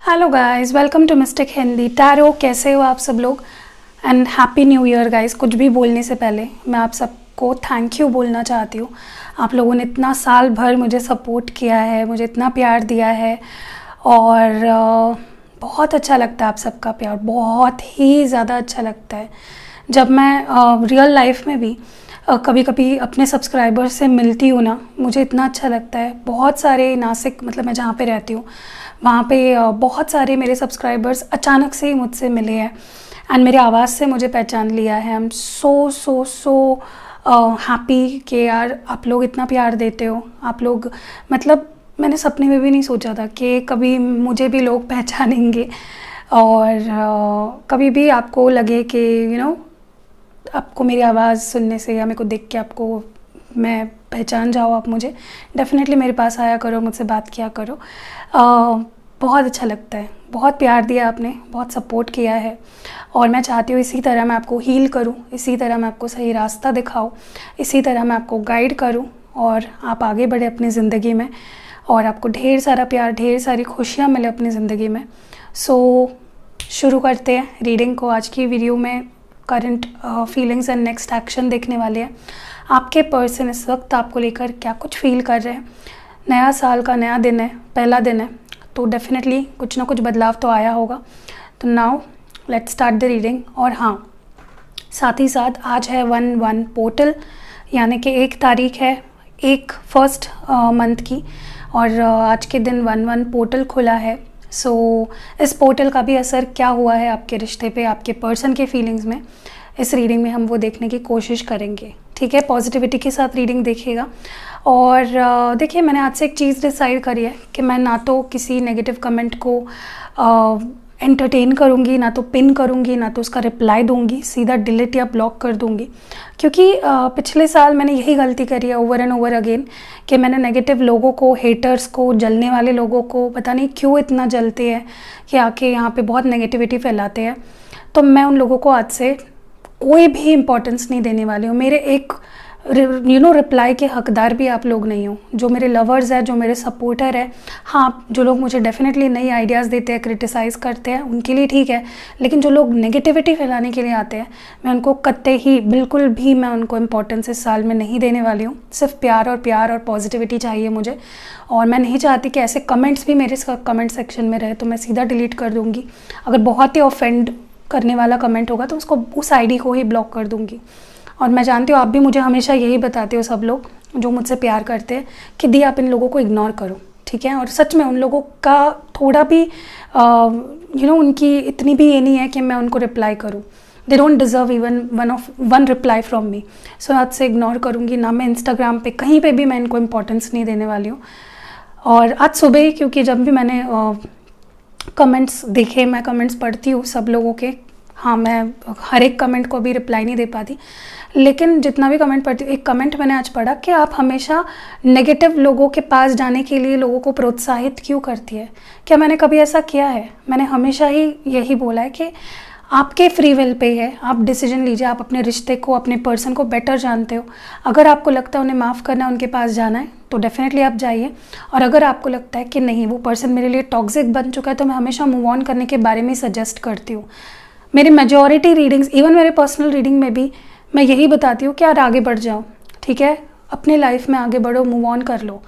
Hello guys, welcome to mystic Hindi tarot. कैसे हो आप सब लोग? And happy new year guys. कुछ भी बोलने से पहले मैं आप सबको थैंक यू बोलना चाहती हूँ। आप लोगों ने इतना साल भर मुझे सपोर्ट किया है, मुझे इतना प्यार दिया है और बहुत अच्छा लगता है आप सबका प्यार, बहुत ही ज़्यादा अच्छा लगता है। जब मैं रियल लाइफ में भी कभी कभी अपने सब्सक्राइबर से मिलती हूँ ना, मुझे इतना अच्छा लगता है। बहुत सारे नासिक, मतलब मैं जहाँ पे रहती हूँ वहाँ पे बहुत सारे मेरे सब्सक्राइबर्स अचानक से ही मुझसे मिले हैं एंड मेरे आवाज़ से मुझे पहचान लिया है। आई एम सो हैप्पी कि यार आप लोग इतना प्यार देते हो। आप लोग, मतलब मैंने सपने में भी नहीं सोचा था कि कभी मुझे भी लोग पहचानेंगे और कभी भी आपको लगे कि आपको मेरी आवाज़ सुनने से या मेरे को देख के आपको मैं पहचान जाओ, आप मुझे डेफ़िनेटली मेरे पास आया करो, मुझसे बात किया करो। बहुत अच्छा लगता है। बहुत प्यार दिया आपने, बहुत सपोर्ट किया है और मैं चाहती हूँ इसी तरह मैं आपको हील करूँ, इसी तरह मैं आपको सही रास्ता दिखाऊँ, इसी तरह मैं आपको गाइड करूँ और आप आगे बढ़े अपनी ज़िंदगी में और आपको ढेर सारा प्यार, ढेर सारी खुशियाँ मिले अपनी ज़िंदगी में। शुरू करते हैं रीडिंग को। आज की वीडियो में current feelings and next action देखने वाले हैं। आपके पर्सन इस वक्त आपको लेकर क्या कुछ फील कर रहे हैं। नया साल का नया दिन है, पहला दिन है, तो डेफिनेटली कुछ ना कुछ बदलाव तो आया होगा। तो now let's start the reading. और हाँ, साथ ही साथ आज है 1/1 पोर्टल, यानी कि 1 तारीख है 1 मंथ की और आज के दिन 1/1 पोर्टल खुला है। इस पोर्टल का भी असर क्या हुआ है आपके रिश्ते पे, आपके पर्सन के फीलिंग्स में, इस रीडिंग में हम वो देखने की कोशिश करेंगे। ठीक है, पॉजिटिविटी के साथ रीडिंग देखिएगा। और देखिए, मैंने आज से एक चीज़ डिसाइड करी है कि मैं ना तो किसी नेगेटिव कमेंट को एंटरटेन करूँगी, ना तो पिन करूँगी, ना तो उसका रिप्लाई दूँगी, सीधा डिलीट या ब्लॉक कर दूँगी। क्योंकि पिछले साल मैंने यही गलती करी है ओवर एंड ओवर अगेन कि मैंने नेगेटिव लोगों को, हेटर्स को, जलने वाले लोगों को, पता नहीं क्यों इतना जलते हैं कि आके यहाँ पे बहुत नेगेटिविटी फैलाते हैं, तो मैं उन लोगों को आज से कोई भी इम्पोर्टेंस नहीं देने वाली हूँ। मेरे एक रिप्लाई के हकदार भी आप लोग नहीं हो। जो मेरे लवर्स हैं, जो मेरे सपोर्टर है, हाँ, जो लोग मुझे डेफिनेटली नई आइडियाज़ देते हैं, क्रिटिसाइज़ करते हैं, उनके लिए ठीक है, लेकिन जो लोग नेगेटिविटी फैलाने के लिए आते हैं, मैं उनको कतई ही, बिल्कुल भी मैं उनको इम्पोर्टेंस इस साल में नहीं देने वाली हूँ। सिर्फ प्यार और पॉजिटिविटी चाहिए मुझे और मैं नहीं चाहती कि ऐसे कमेंट्स भी मेरे कमेंट सेक्शन में रहे, तो मैं सीधा डिलीट कर दूँगी। अगर बहुत ही ऑफेंड करने वाला कमेंट होगा तो उसको, उस आईडी को ही ब्लॉक कर दूँगी। और मैं जानती हूँ आप भी मुझे हमेशा यही बताते हो, सब लोग जो मुझसे प्यार करते हैं, कि दी आप इन लोगों को इग्नोर करो। ठीक है, और सच में उन लोगों का थोड़ा भी उनकी इतनी भी ये नहीं है कि मैं उनको रिप्लाई करूँ। They don't deserve even one reply from me. So आज से इग्नोर करूँगी ना। मैं इंस्टाग्राम पे कहीं पे भी मैं इनको इम्पोर्टेंस नहीं देने वाली हूँ। और आज सुबह ही, क्योंकि जब भी मैंने कमेंट्स देखे, मैं कमेंट्स पढ़ती हूँ सब लोगों के, हाँ, मैं हर एक कमेंट को भी रिप्लाई नहीं दे पाती, लेकिन जितना भी कमेंट पढ़ती हूँ, एक कमेंट मैंने आज पढ़ा कि आप हमेशा नेगेटिव लोगों के पास जाने के लिए लोगों को प्रोत्साहित क्यों करती है। क्या मैंने कभी ऐसा किया है? मैंने हमेशा ही यही बोला है कि आपके फ्री विल पे है, आप डिसीजन लीजिए। आप अपने रिश्ते को, अपने पर्सन को बेटर जानते हो। अगर आपको लगता है उन्हें माफ़ करना है, उनके पास जाना है, तो डेफिनेटली आप जाइए। और अगर आपको लगता है कि नहीं, वो पर्सन मेरे लिए टॉक्सिक बन चुका है, तो मैं हमेशा मूव ऑन करने के बारे में सजेस्ट करती हूँ। मेरी मेजॉरिटी रीडिंग्स, इवन मेरे पर्सनल रीडिंग में भी मैं यही बताती हूँ कि यार आगे बढ़ जाओ। ठीक है, अपने लाइफ में आगे बढ़ो, मूव ऑन कर लो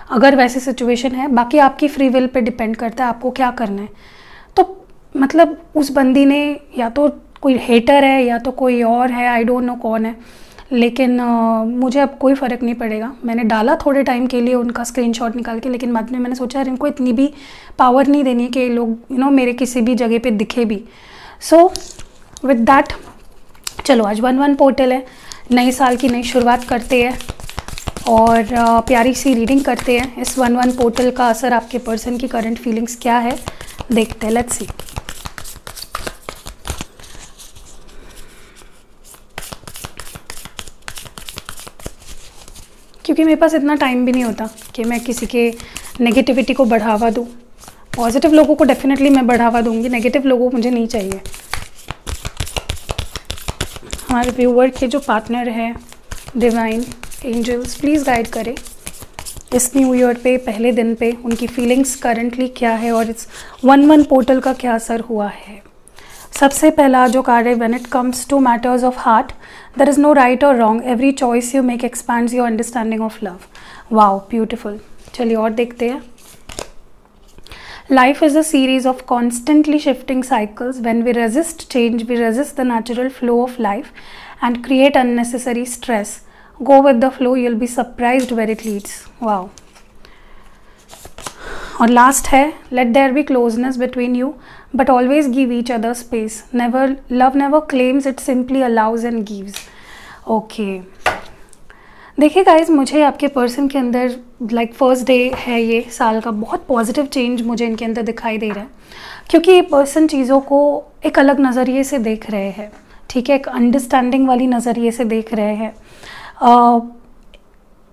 अगर वैसी सिचुएशन है। बाकी आपकी फ्री विल पे डिपेंड करता है आपको क्या करना है। तो मतलब उस बंदी ने, या तो कोई हेटर है या तो कोई और है, आई डोंट नो कौन है, लेकिन मुझे अब कोई फ़र्क नहीं पड़ेगा। मैंने डाला थोड़े टाइम के लिए उनका स्क्रीनशॉट निकाल के, लेकिन बाद में मैंने सोचा यार इनको इतनी भी पावर नहीं देनी कि लोग मेरे किसी भी जगह पे दिखे भी। सो विद दैट, चलो आज 1/1 पोर्टल है, नए साल की नई शुरुआत करते हैं और प्यारी सी रीडिंग करते हैं। इस 1/1 पोर्टल का असर आपके पर्सन की करंट फीलिंग्स क्या है, देखते हैं। Let's see. क्योंकि मेरे पास इतना टाइम भी नहीं होता कि मैं किसी के नेगेटिविटी को बढ़ावा दूँ। पॉजिटिव लोगों को डेफिनेटली मैं बढ़ावा दूँगी, नेगेटिव लोगों को मुझे नहीं चाहिए। हमारे व्यूअर के जो पार्टनर है, डिवाइन एंजल्स, प्लीज़ गाइड करें इस न्यू ईयर पे पहले दिन पे उनकी फीलिंग्स करंटली क्या है और इस 1-1 पोर्टल का क्या असर हुआ है। सबसे पहला जो कार्ड है, when it comes to matters of heart, there is no right और wrong, every choice you make expands your understanding of love. Wow, beautiful. चलिए और देखते हैं। Life is a series of constantly shifting cycles. When we resist change, we resist the natural flow of life and create unnecessary stress. Go with the flow, you'll be surprised where it leads. Wow. और last है, let there be closeness between you, but always give each other space. Love never claims, it simply allows and gives. Okay. देखिए guys, मुझे आपके person के अंदर first day है ये साल का, बहुत पॉजिटिव चेंज मुझे इनके अंदर दिखाई दे रहा है, क्योंकि ये पर्सन चीज़ों को एक अलग नज़रिए से देख रहे हैं। ठीक है, एक अंडरस्टैंडिंग वाली नज़रिए से देख रहे हैं।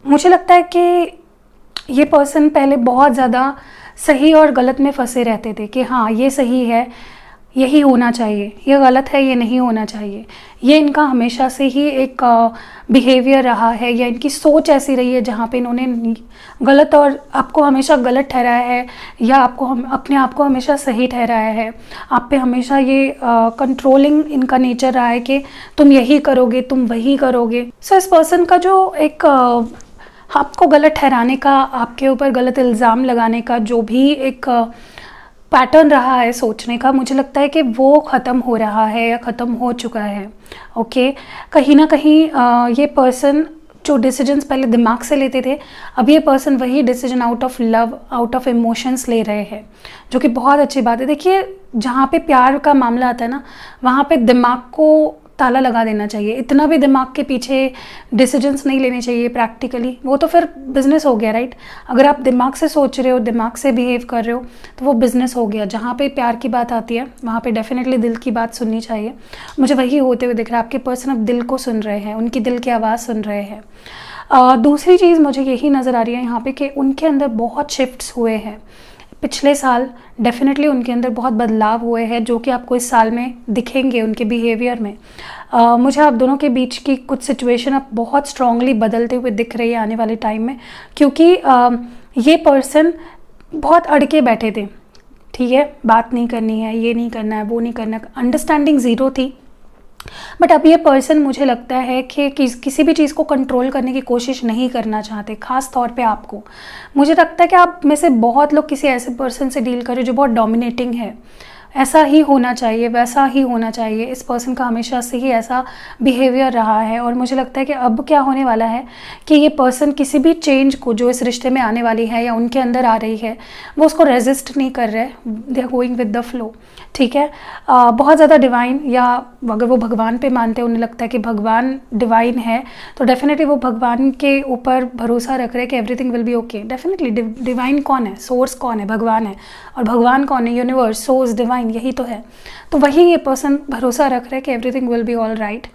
मुझे लगता है कि ये पर्सन पहले बहुत ज़्यादा सही और गलत में फंसे रहते थे कि हाँ ये सही है, यही होना चाहिए, ये गलत है, ये नहीं होना चाहिए। ये इनका हमेशा से ही एक बिहेवियर रहा है, या इनकी सोच ऐसी रही है जहाँ पे इन्होंने गलत और आपको हमेशा गलत ठहराया है, या आपको अपने आप को हमेशा सही ठहराया है। आप पे हमेशा ये कंट्रोलिंग इनका नेचर रहा है कि तुम यही करोगे, तुम वही करोगे। सो इस पर्सन का जो एक आपको गलत ठहराने का, आपके ऊपर गलत इल्ज़ाम लगाने का जो भी एक पैटर्न रहा है सोचने का, मुझे लगता है कि वो ख़त्म हो रहा है या ख़त्म हो चुका है। ओके, कहीं ना कहीं ये पर्सन जो डिसीजंस पहले दिमाग से लेते थे, अब ये पर्सन वही decision out of love, out of emotions ले रहे हैं, जो कि बहुत अच्छी बात है। देखिए, जहाँ पे प्यार का मामला आता है ना, वहाँ पे दिमाग को ताला लगा देना चाहिए। इतना भी दिमाग के पीछे डिसीजंस नहीं लेने चाहिए प्रैक्टिकली, वो तो फिर बिजनेस हो गया, राइट। अगर आप दिमाग से सोच रहे हो, दिमाग से बिहेव कर रहे हो, तो वो बिजनेस हो गया। जहाँ पे प्यार की बात आती है वहाँ पे डेफिनेटली दिल की बात सुननी चाहिए। मुझे वही होते हुए दिख रहा है। आपके पर्सन अब दिल को सुन रहे हैं, उनकी दिल की आवाज़ सुन रहे हैं। दूसरी चीज़ मुझे यही नज़र आ रही है यहाँ पे कि उनके अंदर बहुत शिफ्ट्स हुए हैं। पिछले साल डेफिनेटली उनके अंदर बहुत बदलाव हुए हैं, जो कि आपको इस साल में दिखेंगे उनके बिहेवियर में। मुझे आप दोनों के बीच की कुछ सिचुएशन अब बहुत स्ट्रांगली बदलते हुए दिख रही है आने वाले टाइम में, क्योंकि ये पर्सन बहुत अड़के बैठे थे। ठीक है, बात नहीं करनी है, ये नहीं करना है, वो नहीं करना है, अंडरस्टैंडिंग ज़ीरो थी। बट अब ये पर्सन मुझे लगता है कि किसी भी चीज़ को कंट्रोल करने की कोशिश नहीं करना चाहते, ख़ास तौर पे आपको। मुझे लगता है कि आप में से बहुत लोग किसी ऐसे पर्सन से डील कर रहे हो जो बहुत डोमिनेटिंग है। ऐसा ही होना चाहिए, वैसा ही होना चाहिए। इस पर्सन का हमेशा से ही ऐसा बिहेवियर रहा है, और मुझे लगता है कि अब क्या होने वाला है कि ये पर्सन किसी भी चेंज को जो इस रिश्ते में आने वाली है या उनके अंदर आ रही है, वो उसको रेजिस्ट नहीं कर रहे, they are going with the flow. ठीक है, बहुत ज़्यादा डिवाइन, या अगर वो भगवान पे मानते हैं, उन्हें लगता है कि भगवान डिवाइन है, तो डेफिनेटली वो भगवान के ऊपर भरोसा रख रहे हैं कि everything will be okay. Definitely divine कौन है? सोर्स कौन है? भगवान है। और भगवान कौन है? यूनिवर्स, सोर्स, डिवाइन, यही तो है। तो वही ये पर्सन भरोसा रख रहे हैं कि everything will be all right,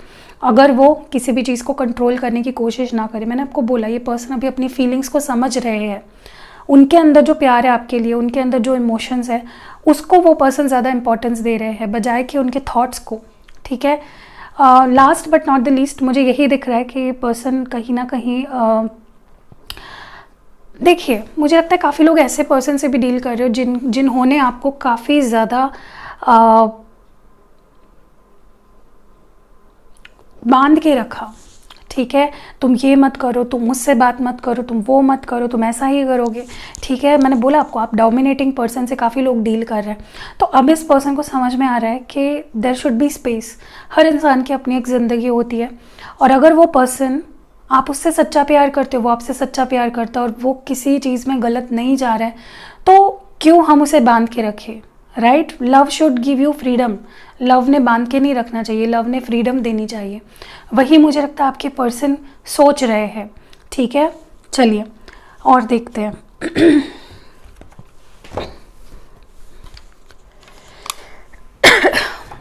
अगर वो किसी भी चीज़ को कंट्रोल करने की कोशिश ना करे। मैंने आपको बोला, ये पर्सन अभी अपनी फीलिंग्स को समझ रहे हैं। उनके अंदर जो प्यार है आपके लिए, उनके अंदर जो इमोशंस है, उसको वो पर्सन ज़्यादा इंपॉर्टेंस दे रहे हैं बजाय कि उनके थॉट्स को। ठीक है, last but not the least मुझे यही दिख रहा है कि ये पर्सन कहीं ना कहीं देखिए, मुझे लगता है काफ़ी लोग ऐसे पर्सन से भी डील कर रहे हो जिन्होंने आपको काफ़ी ज़्यादा बांध के रखा। ठीक है, तुम ये मत करो, तुम मुझसे बात मत करो, तुम वो मत करो, तुम ऐसा ही करोगे। ठीक है, मैंने बोला आपको, आप डोमिनेटिंग पर्सन से काफ़ी लोग डील कर रहे हैं। तो अब इस पर्सन को समझ में आ रहा है कि देयर शुड बी स्पेस। हर इंसान की अपनी एक ज़िंदगी होती है, और अगर वो पर्सन, आप उससे सच्चा प्यार करते हो, वो आपसे सच्चा प्यार करता है, और वो किसी चीज़ में गलत नहीं जा रहा है, तो क्यों हम उसे बांध के रखें? Right, love should give you freedom. Love ने बांध के नहीं रखना चाहिए, लव ने फ्रीडम देनी चाहिए। वही मुझे लगता है आपके पर्सन सोच रहे हैं। ठीक है, चलिए और देखते हैं।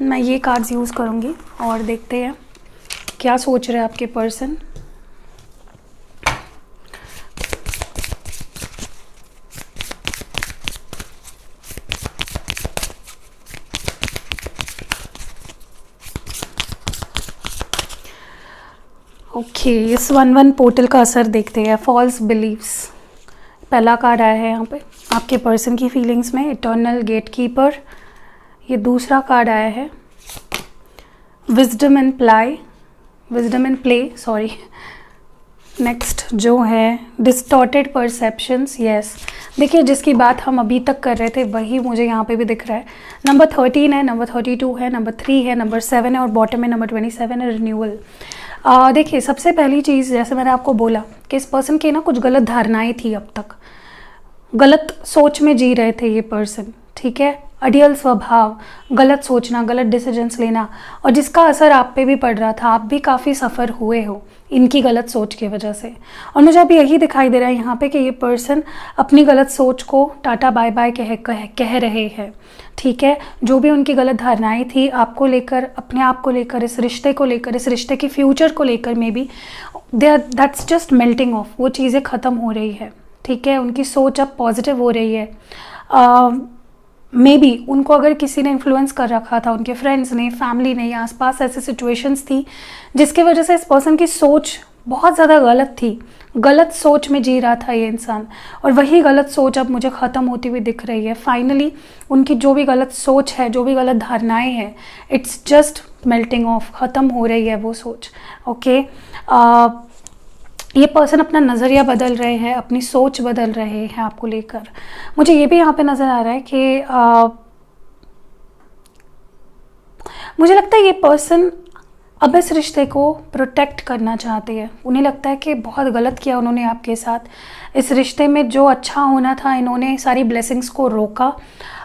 मैं ये कार्ड्स यूज़ करूँगी और देखते हैं क्या सोच रहे हैं आपके पर्सन। ओके, इस 1-1 पोर्टल का असर देखते हैं। फॉल्स बिलीव्स, पहला कार्ड आया है यहाँ पे आपके पर्सन की फीलिंग्स में, इटर्नल गेटकीपर। ये दूसरा कार्ड आया है विजडम इन प्ले, सॉरी। नेक्स्ट जो है डिस्टॉर्टेड परसेप्शंस, यस। देखिए जिसकी बात हम अभी तक कर रहे थे वही मुझे यहाँ पे भी दिख रहा है। नंबर 13 है, नंबर 32 है, नंबर 3 है, नंबर 7 है और बॉटम में नंबर 27 है, रिन्यूअल। देखिए सबसे पहली चीज़ जैसे मैंने आपको बोला कि इस पर्सन की ना कुछ गलत धारणाएं थी, अब तक गलत सोच में जी रहे थे ये पर्सन, ठीक है। अडियल स्वभाव, गलत सोचना, गलत डिसीजंस लेना, और जिसका असर आप पे भी पड़ रहा था। आप भी काफ़ी सफ़र हुए हो इनकी गलत सोच की वजह से। और मुझे अब यही दिखाई दे रहा है यहाँ पे कि ये पर्सन अपनी गलत सोच को टाटा बाय बाय कह रहे हैं, ठीक है। जो भी उनकी गलत धारणाएं थी आपको लेकर, अपने आप को लेकर, इस रिश्ते को लेकर, इस रिश्ते के फ्यूचर को लेकर, may be that's just melting of. वो चीज़ें ख़त्म हो रही है, ठीक है। उनकी सोच अब पॉजिटिव हो रही है। मे बी उनको अगर किसी ने इन्फ्लुएंस कर रखा था, उनके फ्रेंड्स ने, फैमिली ने, या आसपास ऐसी सिचुएशंस थी जिसकी वजह से इस पर्सन की सोच बहुत ज़्यादा गलत थी। गलत सोच में जी रहा था ये इंसान, और वही गलत सोच अब मुझे ख़त्म होती हुई दिख रही है। फाइनली उनकी जो भी गलत सोच है, जो भी गलत धारणाएं हैं, इट्स जस्ट मेल्टिंग ऑफ, ख़त्म हो रही है वो सोच, ओके। ये पर्सन अपना नज़रिया बदल रहे हैं, अपनी सोच बदल रहे हैं आपको लेकर। मुझे ये भी यहाँ पे नज़र आ रहा है कि मुझे लगता है ये पर्सन अब इस रिश्ते को प्रोटेक्ट करना चाहते हैं। उन्हें लगता है कि बहुत गलत किया उन्होंने आपके साथ। इस रिश्ते में जो अच्छा होना था, इन्होंने सारी ब्लेसिंग्स को रोका,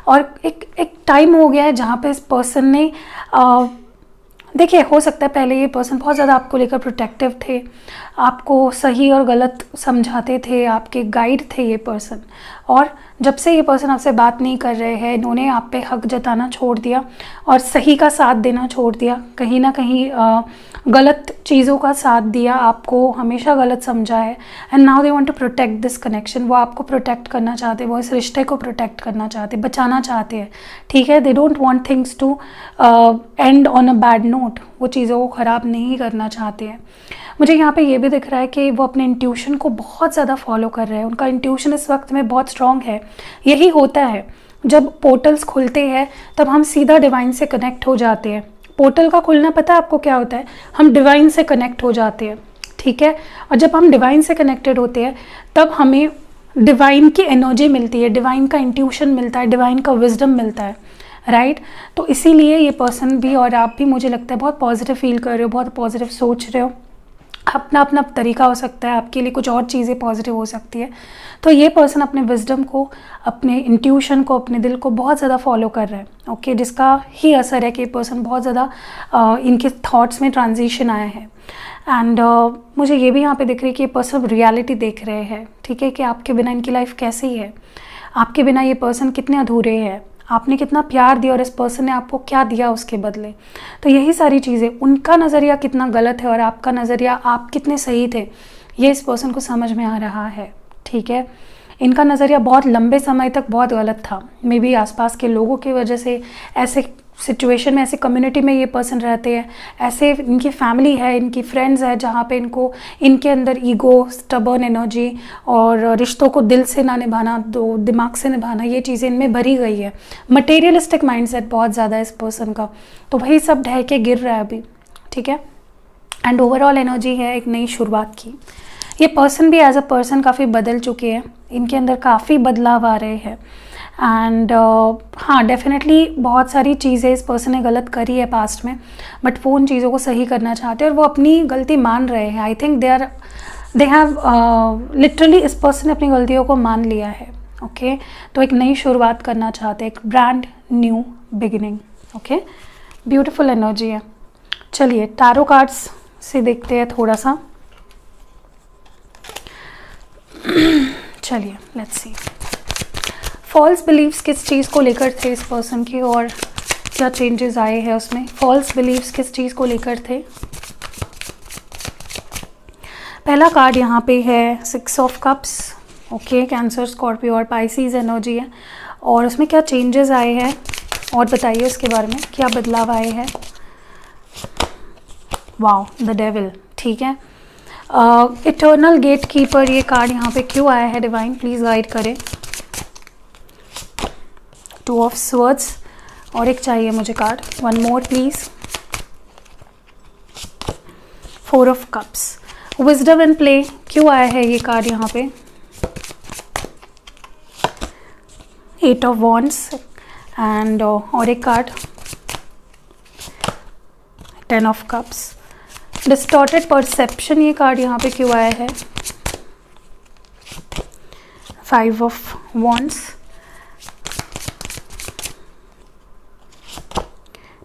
और एक टाइम हो गया है जहाँ पे इस पर्सन ने देखिए, हो सकता है पहले ये पर्सन बहुत ज़्यादा आपको लेकर प्रोटेक्टिव थे, आपको सही और गलत समझाते थे, आपके गाइड थे ये पर्सन। और जब से ये पर्सन आपसे बात नहीं कर रहे हैं, इन्होंने आप पे हक जताना छोड़ दिया और सही का साथ देना छोड़ दिया, कहीं ना कहीं गलत चीज़ों का साथ दिया, आपको हमेशा गलत समझा है। And now they want to protect this connection. वो आपको प्रोटेक्ट करना चाहते हैं, वो इस रिश्ते को प्रोटेक्ट करना चाहते हैं, बचाना चाहते हैं, ठीक है। They don't want things to end on a bad note. वो चीज़ों को ख़राब नहीं करना चाहते हैं। मुझे यहाँ पे ये भी दिख रहा है कि वो अपने इंट्यूशन को बहुत ज़्यादा फॉलो कर रहे हैं। उनका इंट्यूशन इस वक्त में बहुत स्ट्रॉन्ग है। यही होता है जब पोर्टल्स खुलते हैं, तब हम सीधा डिवाइन से कनेक्ट हो जाते हैं। पोर्टल का खुलना पता है आपको क्या होता है? हम डिवाइन से कनेक्ट हो जाते हैं, ठीक है। और जब हम डिवाइन से कनेक्टेड होते हैं तब हमें डिवाइन की एनर्जी मिलती है, डिवाइन का इंट्यूशन मिलता है, डिवाइन का विजडम मिलता है, राइट। तो इसीलिए ये पर्सन भी और आप भी, मुझे लगता है, बहुत पॉजिटिव फील कर रहे हो, बहुत पॉजिटिव सोच रहे हो। अपना अपना तरीका हो सकता है, आपके लिए कुछ और चीज़ें पॉजिटिव हो सकती है। तो ये पर्सन अपने विजडम को, अपने इंट्यूशन को, अपने दिल को बहुत ज़्यादा फॉलो कर रहा है, ओके। जिसका ही असर है कि ये पर्सन बहुत ज़्यादा इनके थॉट्स में ट्रांजिशन आया है। एंड मुझे ये भी यहाँ पे दिख रही है कि ये पर्सन रियलिटी देख रहे हैं, ठीक है, कि आपके बिना इनकी लाइफ कैसी है, आपके बिना ये पर्सन कितने अधूरे हैं, आपने कितना प्यार दिया और इस पर्सन ने आपको क्या दिया उसके बदले। तो यही सारी चीज़ें, उनका नज़रिया कितना गलत है और आपका नज़रिया, आप कितने सही थे, ये इस पर्सन को समझ में आ रहा है, ठीक है। इनका नज़रिया बहुत लंबे समय तक बहुत गलत था। मे बी आसपास के लोगों की वजह से, ऐसे सिचुएशन में, ऐसे कम्युनिटी में ये पर्सन रहते हैं, ऐसे इनकी फैमिली है, इनकी फ्रेंड्स है, जहाँ पे इनको, इनके अंदर ईगो, स्टबर्न एनर्जी और रिश्तों को दिल से ना निभाना, दिमाग से निभाना, ये चीज़ें इनमें भरी गई है। मटेरियलिस्टिक माइंडसेट बहुत ज़्यादा है इस पर्सन का, तो वही सब ढह के गिर रहा है अभी, ठीक है। एंड ओवरऑल एनर्जी है एक नई शुरुआत की। ये पर्सन भी एज अ पर्सन काफ़ी बदल चुके हैं, इनके अंदर काफ़ी बदलाव आ रहे हैं। एंड हाँ, डेफिनेटली बहुत सारी चीज़ें इस पर्सन ने गलत करी है पास्ट में, बट वो उन चीज़ों को सही करना चाहते हैं और वो अपनी गलती मान रहे हैं। I think they have literally, इस पर्सन ने अपनी गलतियों को मान लिया है, ओके। तो एक नई शुरुआत करना चाहते हैं, एक brand new beginning, okay. Beautiful energy है। चलिए टैरो कार्ड्स से देखते हैं थोड़ा सा। चलिए लेट्स सी, फॉल्स बिलीव्स किस चीज़ को लेकर थे इस पर्सन की और क्या चेंजेस आए हैं उसमें। फॉल्स बिलीव्स किस चीज़ को लेकर थे। पहला कार्ड यहाँ पे है 6 of cups, okay. Cancer, Scorpio और पाइसीज एनर्जी है, और उसमें क्या चेंजेस आए हैं और बताइए उसके बारे में, क्या बदलाव आए हैं। वाओ, द डेविल, ठीक है। इटर्नल गेट कीपर ये कार्ड यहाँ पे क्यों आया है डिवाइन, प्लीज़ गाइड करें। 2 ऑफ स्वर्ड्स और एक चाहिए मुझे card, 1 more please. 4 of cups, wisdom and play क्यों आया है ये कार्ड यहाँ पे। 8 ऑफ वॉन्ड्स एंड और एक card 10 of cups. Distorted perception ये कार्ड यहाँ पे क्यों आया है। 5 of wands,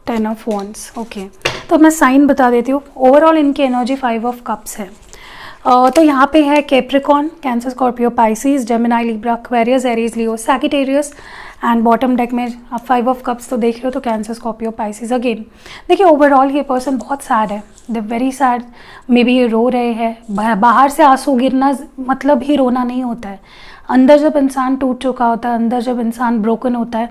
10 of wands. Okay, तो मैं साइन बता देती हूँ। ओवरऑल इनकी एनर्जी 5 ऑफ कप्स है। तो यहाँ पे है Capricorn, cancer, Scorpio, Pisces, Gemini, Libra, Aquarius, Aries, Leo, Sagittarius and bottom deck में आप 5 ऑफ कप्स तो देख रहे हो, तो कैंसर, स्कॉर्पियो, पाइसिस अगेन। देखिए ओवरऑल ये पर्सन बहुत सैड है, they very sad. May be ये रो रहे हैं। बाहर से आंसू गिरना मतलब ही रोना नहीं होता है। अंदर जब इंसान टूट चुका होता है, अंदर जब इंसान ब्रोकन होता है,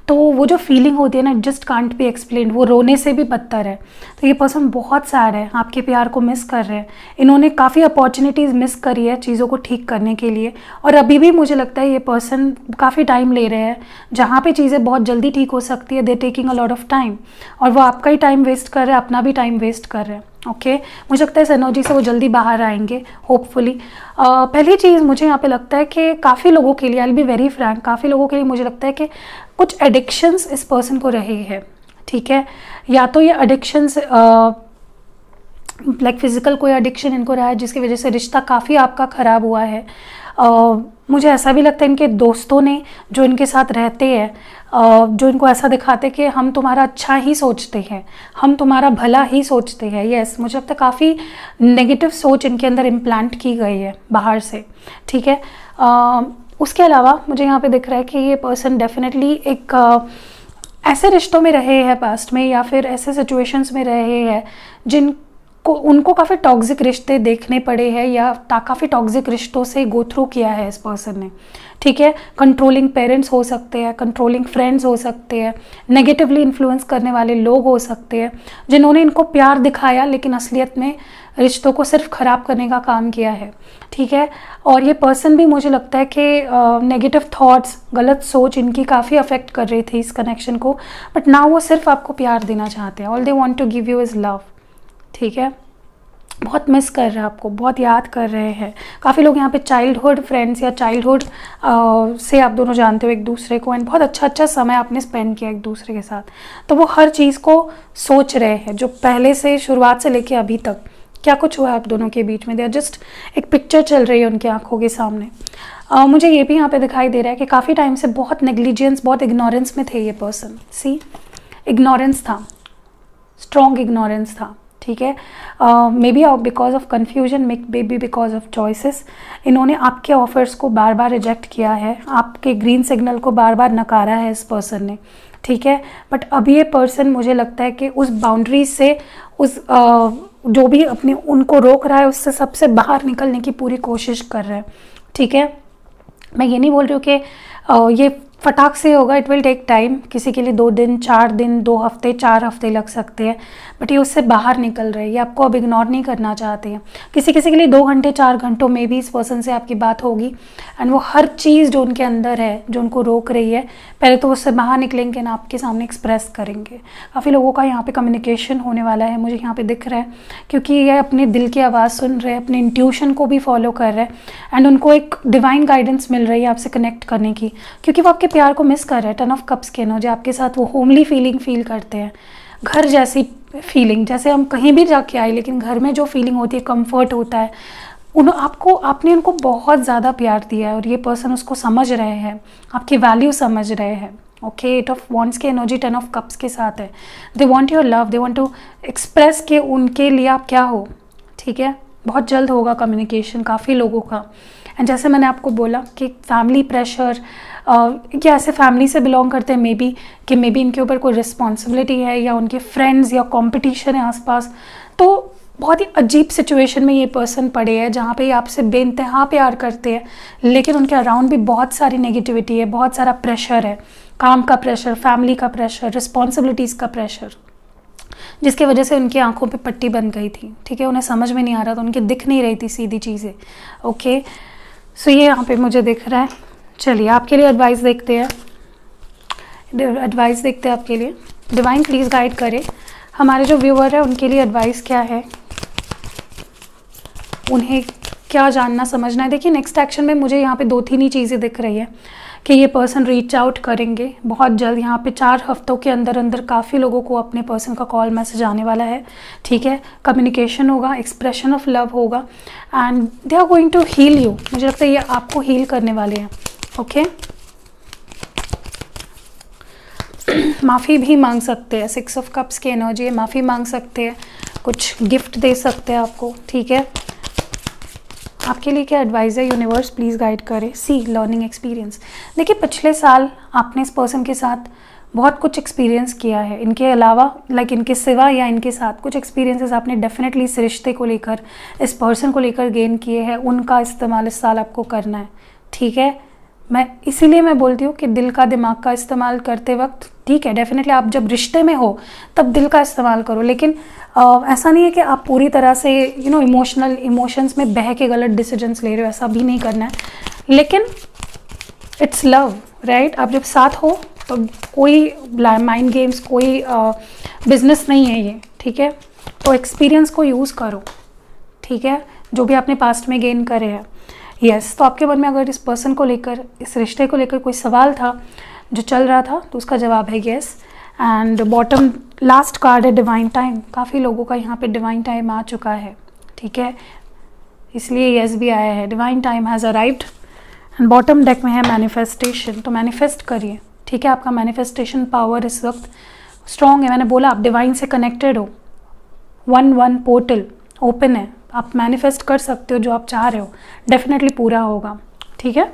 तो वो जो फीलिंग होती है ना, जस्ट कांट बी एक्सप्लेन, वो रोने से भी बदतर है। तो ये पर्सन बहुत सैड है, आपके प्यार को मिस कर रहे हैं। इन्होंने काफ़ी अपॉर्चुनिटीज़ मिस करी है चीज़ों को ठीक करने के लिए, और अभी भी मुझे लगता है ये पर्सन काफ़ी टाइम ले रहे हैं। जहाँ पे चीज़ें बहुत जल्दी ठीक हो सकती है, दे taking a lot of time, और वो आपका ही टाइम वेस्ट कर रहे हैं, अपना भी टाइम वेस्ट कर रहे हैं। ओके, मुझे लगता है इस एनर्जी से वो जल्दी बाहर आएंगे होपफुली। पहली चीज़ मुझे यहाँ पे लगता है कि काफ़ी लोगों के लिए, I will be very Frank, काफ़ी लोगों के लिए मुझे लगता है कि कुछ एडिक्शंस इस पर्सन को रहे हैं। ठीक है, या तो ये एडिक्शंस लाइक फिजिकल कोई एडिक्शन इनको रहा है, जिसकी वजह से रिश्ता काफ़ी आपका ख़राब हुआ है। मुझे ऐसा भी लगता है इनके दोस्तों ने जो इनके साथ रहते हैं, जो इनको ऐसा दिखाते कि हम तुम्हारा अच्छा ही सोचते हैं, हम तुम्हारा भला ही सोचते हैं। यस, मुझे लगता है काफ़ी नेगेटिव सोच इनके अंदर इम्प्लांट की गई है बाहर से। ठीक है, उसके अलावा मुझे यहाँ पे दिख रहा है कि ये पर्सन डेफिनेटली एक ऐसे रिश्तों में रहे हैं पास्ट में, या फिर ऐसे सिचुएशंस में रहे हैं उनको काफ़ी टॉक्सिक रिश्ते देखने पड़े हैं, या काफ़ी टॉक्सिक रिश्तों से गो थ्रू किया है इस पर्सन ने। ठीक है, कंट्रोलिंग पेरेंट्स हो सकते हैं, कंट्रोलिंग फ्रेंड्स हो सकते हैं, नेगेटिवली इन्फ्लुएंस करने वाले लोग हो सकते हैं, जिन्होंने इनको प्यार दिखाया लेकिन असलियत में रिश्तों को सिर्फ ख़राब करने का काम किया है। ठीक है, और ये पर्सन भी मुझे लगता है कि नेगेटिव थॉट्स, गलत सोच इनकी काफ़ी अफेक्ट कर रही थी इस कनेक्शन को, बट नाउ वो सिर्फ आपको प्यार देना चाहते हैं। All they want to give you is love. ठीक है, बहुत मिस कर रहे हैं आपको, बहुत याद कर रहे हैं। काफ़ी लोग यहाँ पे चाइल्डहुड फ्रेंड्स या चाइल्डहुड से आप दोनों जानते हो एक दूसरे को, एंड बहुत अच्छा समय आपने स्पेंड किया एक दूसरे के साथ। तो वो हर चीज़ को सोच रहे हैं, जो पहले से शुरुआत से लेके अभी तक क्या कुछ हुआ है आप दोनों के बीच में। दे आर जस्ट एक पिक्चर चल रही है उनकी आंखों के सामने। मुझे ये भी यहाँ पे दिखाई दे रहा है कि काफ़ी टाइम से बहुत नेग्लिजेंस, बहुत इग्नोरेंस में थे ये पर्सन। सी, इग्नोरेंस था, स्ट्रॉन्ग इग्नोरेंस था। ठीक है, may be because of confusion, may be because of choices, इन्होंने आपके ऑफर्स को बार बार रिजेक्ट किया है, आपके ग्रीन सिग्नल को बार बार नकारा है इस पर्सन ने। ठीक है, बट अब ये पर्सन मुझे लगता है कि उस बाउंड्रीज से, उस जो भी अपने उनको रोक रहा है, उससे सबसे बाहर निकलने की पूरी कोशिश कर रहा है। ठीक है, मैं ये नहीं बोल रही हूँ कि ये फटाक से होगा, इट विल टेक टाइम। किसी के लिए 2 दिन, 4 दिन, 2 हफ्ते, 4 हफ्ते लग सकते हैं, बट ये उससे बाहर निकल रहे हैं। ये आपको अब इग्नोर नहीं करना चाहते हैं। किसी किसी के लिए 2 घंटे, 4 घंटों में भी इस पर्सन से आपकी बात होगी, एंड वो हर चीज़ जो उनके अंदर है, जो उनको रोक रही है, पहले तो उससे बाहर निकलेंगे ना आपके सामने एक्सप्रेस करेंगे। काफ़ी लोगों का यहाँ पे कम्युनिकेशन होने वाला है, मुझे यहाँ पे दिख रहा है, क्योंकि ये अपने दिल की आवाज़ सुन रहे हैं, अपने इंट्यूशन को भी फॉलो कर रहे हैं, एंड उनको एक डिवाइन गाइडेंस मिल रही है आपसे कनेक्ट करने की, क्योंकि वो आपके प्यार को मिस कर रहे हैं। 10 ऑफ कप्स के एनर्जी आपके साथ वो होमली फीलिंग फील करते हैं, घर जैसी फीलिंग, जैसे हम कहीं भी जाके आए लेकिन घर में जो फीलिंग होती है, कंफर्ट होता है, आपने उनको बहुत ज़्यादा प्यार दिया है, और ये पर्सन उसको समझ रहे हैं, आपकी वैल्यू समझ रहे हैं। ओके, 8 ऑफ वॉन्ड्स की एनर्जी 10 ऑफ कप्स के साथ है। They want your love, they want to express के उनके लिए आप क्या हो। ठीक है, बहुत जल्द होगा कम्युनिकेशन काफ़ी लोगों का। एंड जैसे मैंने आपको बोला कि फैमिली प्रेशर, क्या ऐसे फैमिली से बिलोंग करते हैं, मे बी इनके ऊपर कोई रिस्पॉन्सिबिलिटी है, या उनके फ्रेंड्स या कंपटीशन है आसपास, तो बहुत ही अजीब सिचुएशन में ये पर्सन पड़े हैं, जहाँ पे ये आपसे बेइंतहा प्यार करते हैं, लेकिन उनके अराउंड भी बहुत सारी नेगेटिविटी है, बहुत सारा प्रेशर है, काम का प्रेशर, फैमिली का प्रेशर, रिस्पॉन्सिबिलिटीज़ का प्रेशर। जिसकी वजह से उनकी आंखों पे पट्टी बन गई थी, ठीक है, उन्हें समझ में नहीं आ रहा था, उनकी दिख नहीं रही थी सीधी चीज़ें। ओके, सो ये यहाँ पे मुझे दिख रहा है। चलिए आपके लिए एडवाइस देखते हैं, आपके लिए। डिवाइन प्लीज़ गाइड करें, हमारे जो व्यूअर है उनके लिए एडवाइस क्या है, उन्हें क्या जानना समझना है। देखिए नेक्स्ट एक्शन में मुझे यहाँ पे 2-3 ही चीज़ें दिख रही है कि ये पर्सन रीच आउट करेंगे बहुत जल्द। यहाँ पे 4 हफ्तों के अंदर अंदर काफ़ी लोगों को अपने पर्सन का कॉल मैसेज आने वाला है, ठीक है। कम्युनिकेशन होगा, एक्सप्रेशन ऑफ लव होगा, and they are going to heal you. मुझे लगता है ये आपको हील करने वाले हैं। ओके, माफ़ी भी मांग सकते हैं, 6 ऑफ कप्स की एनर्जी है, माफ़ी मांग सकते हैं, कुछ गिफ्ट दे सकते हैं आपको, ठीक है। आपके लिए क्या एडवाइस है, यूनिवर्स प्लीज़ गाइड करें। सी लर्निंग एक्सपीरियंस। देखिए पिछले साल आपने इस पर्सन के साथ बहुत कुछ एक्सपीरियंस किया है, इनके अलावा इनके सिवा या इनके साथ कुछ एक्सपीरियंसेस आपने डेफिनेटली इस रिश्ते को लेकर, इस पर्सन को लेकर गेन किए हैं। उनका इस्तेमाल इस साल आपको करना है, ठीक है। इसीलिए मैं बोलती हूँ कि दिल का दिमाग का इस्तेमाल करते वक्त, ठीक है, डेफिनेटली आप जब रिश्ते में हो तब दिल का इस्तेमाल करो, लेकिन ऐसा नहीं है कि आप पूरी तरह से इमोशंस में बह के गलत डिसीजंस ले रहे हो, ऐसा भी नहीं करना है। लेकिन इट्स लव, राइट। आप जब साथ हो तो कोई माइंड गेम्स, कोई बिजनेस नहीं है ये, ठीक है। तो एक्सपीरियंस को यूज़ करो, ठीक है, जो भी आपने पास्ट में गेन करे हैं। यस, तो आपके मन में अगर इस पर्सन को लेकर, इस रिश्ते को लेकर कोई सवाल था जो चल रहा था, तो उसका जवाब है yes. And bottom last card है डिवाइन टाइम। काफ़ी लोगों का यहाँ पे डिवाइन टाइम आ चुका है, ठीक है, इसलिए यस भी आया है। Divine time has arrived. And bottom deck में है मैनिफेस्टेशन। तो मैनिफेस्ट करिए, ठीक है। आपका मैनिफेस्टेशन पावर इस वक्त स्ट्रॉन्ग है। मैंने बोला आप डिवाइन से कनेक्टेड हो, 1-1 पोर्टल ओपन है, आप मैनिफेस्ट कर सकते हो जो आप चाह रहे हो, डेफिनेटली पूरा होगा, ठीक है।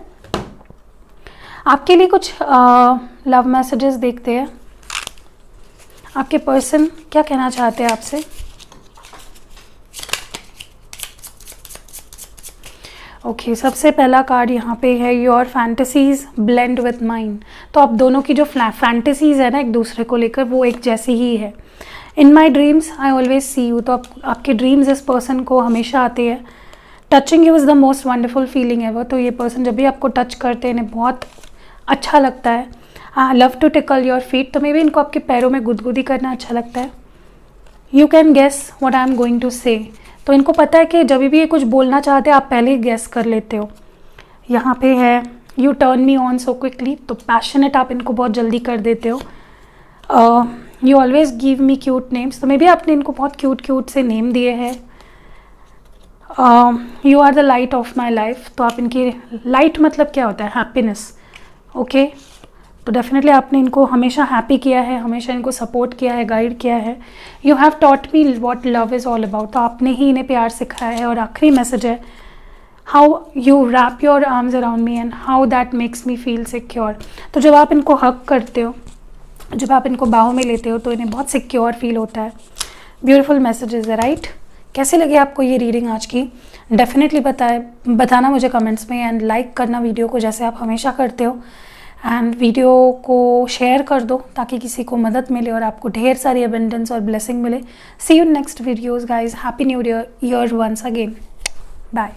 आपके लिए कुछ लव मैसेजेस देखते हैं। आपके पर्सन क्या कहना चाहते हैं आपसे। ओके, सबसे पहला कार्ड यहाँ पे है your fantasies blend with mind. तो आप दोनों की जो फैंटेसीज है ना एक दूसरे को लेकर, वो एक जैसी ही है। In my dreams I always see you. तो आपके ड्रीम्स इस पर्सन को हमेशा आते हैं। Touching you is the most wonderful feeling ever. तो ये पर्सन जब भी आपको टच करते हैं इन्हें बहुत अच्छा लगता है। I love to tickle your feet. तो मे बी इनको आपके पैरों में गुदगुदी करना अच्छा लगता है। You can guess what I am going to say. तो इनको पता है कि जब भी ये कुछ बोलना चाहते हैं आप पहले ही गेस कर लेते हो। यहाँ पे है U turn me on so quickly. तो पैशनेट आप इनको बहुत जल्दी कर देते हो। You always give me cute names. तो मे बी आपने इनको बहुत क्यूट से नेम दिए हैं। You are the light of my life. तो आप इनकी लाइट मतलब क्या होता है, हैप्पीनेस, ओके। तो डेफिनेटली आपने इनको हमेशा हैप्पी किया है, हमेशा इनको सपोर्ट किया है, गाइड किया है। You have taught me what love is all about. तो आपने ही इन्हें प्यार सिखाया है। और आखिरी मैसेज है how you wrap your arms around me and how that makes me feel secure. तो जब आप इनको हग करते हो, जब आप इनको बाहों में लेते हो तो इन्हें बहुत सिक्योर फील होता है। ब्यूटीफुल मैसेजेस है, राइट। कैसे लगे आपको ये रीडिंग आज की, डेफिनेटली बताना मुझे कमेंट्स में। एंड लाइक करना वीडियो को जैसे आप हमेशा करते हो। एंड वीडियो को शेयर कर दो ताकि किसी को मदद मिले और आपको ढेर सारी अबंडेंस और ब्लेसिंग मिले। See you next videos guys. Happy new year once again. Bye.